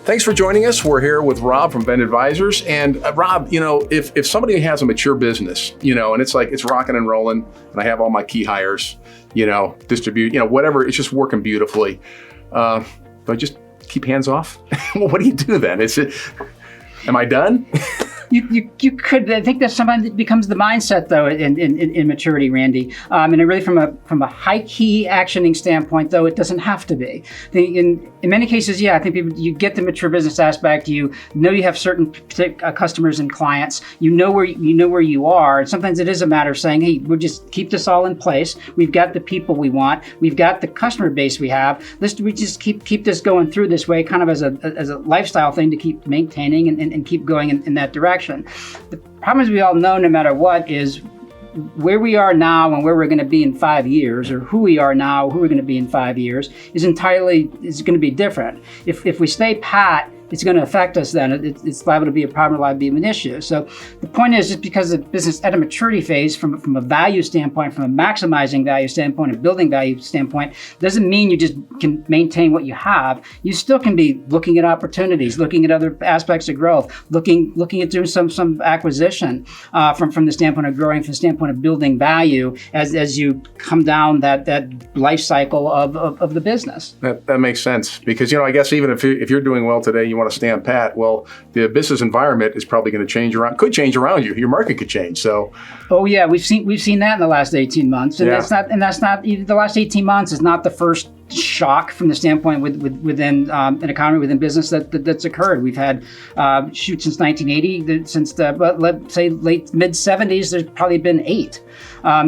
Thanks for joining us. We're here with Rob from Vend Advisors. And Rob, if somebody has a mature business, and it's like it's rocking and rolling, and I have all my key hires, distribute, whatever, it's just working beautifully. Do I just keep hands off? Well, what do you do then? Am I done? You could. I think that sometimes it becomes the mindset, though, in maturity, Randy. And really, from a high key actioning standpoint, though, it doesn't have to be. In many cases, I think you get the mature business aspect. You know you have certain customers and clients. You know where you are. And sometimes it is a matter of saying, hey, we'll just keep this all in place. We've got the people we want. We've got the customer base we have. We just keep this going through this way, kind of as a lifestyle thing to keep maintaining and keep going in that direction. The problem, as we all know, no matter what, is where we are now and where we're going to be in 5 years, or who we are now, who we're going to be in 5 years, is going to be different. If we stay pat, it's going to affect us then. It's liable to be a problem, liable to be an issue. So the point is, just because the business at a maturity phase, from a value standpoint, from a maximizing value standpoint, a building value standpoint, doesn't mean you just can maintain what you have. You still can be looking at opportunities, looking at other aspects of growth, looking at doing some acquisition from the standpoint of growing, from the standpoint of building value as you come down that life cycle of the business. That makes sense, because I guess even if you're doing well today, you want to stand pat. Well, the business environment is probably going to could change around you. Your market could change. So, we've seen that in the last 18 months, and that's not the last 18 months is not the first shock from the standpoint within an economy, within business that's occurred. We've had since 1980, let's say late mid 70s, there's probably been 8.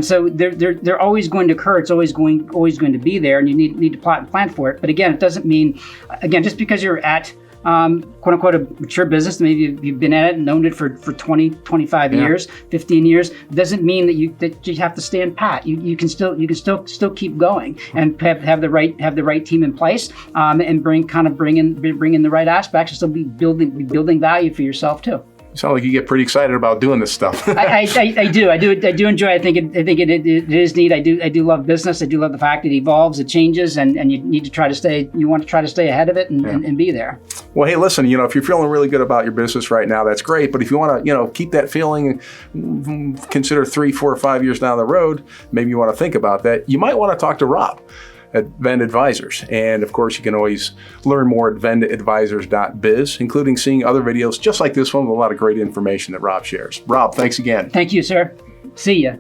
So they're always going to occur. It's always going to be there, and you need to plot and plan for it. But again, it doesn't mean, just because you're at quote unquote a mature business, maybe you've been at it and known it for 20, 25 years, 15 years, doesn't mean that you have to stand pat. You can still keep going and have the right team in place, and bring in the right aspects, and still be building value for yourself too. You sound like you get pretty excited about doing this stuff. I do enjoy it. I think it is neat. I do love business. I do love the fact it evolves, it changes, and you want to try to stay ahead of it and be there. Well, hey, listen, if you're feeling really good about your business right now, that's great. But if you want to, keep that feeling, consider 3, 4, or 5 years down the road, maybe you want to think about that. You might want to talk to Rob at Vend Advisors. And of course, you can always learn more at vendadvisors.biz, including seeing other videos just like this one with a lot of great information that Rob shares. Rob, thanks again. Thank you, sir. See ya.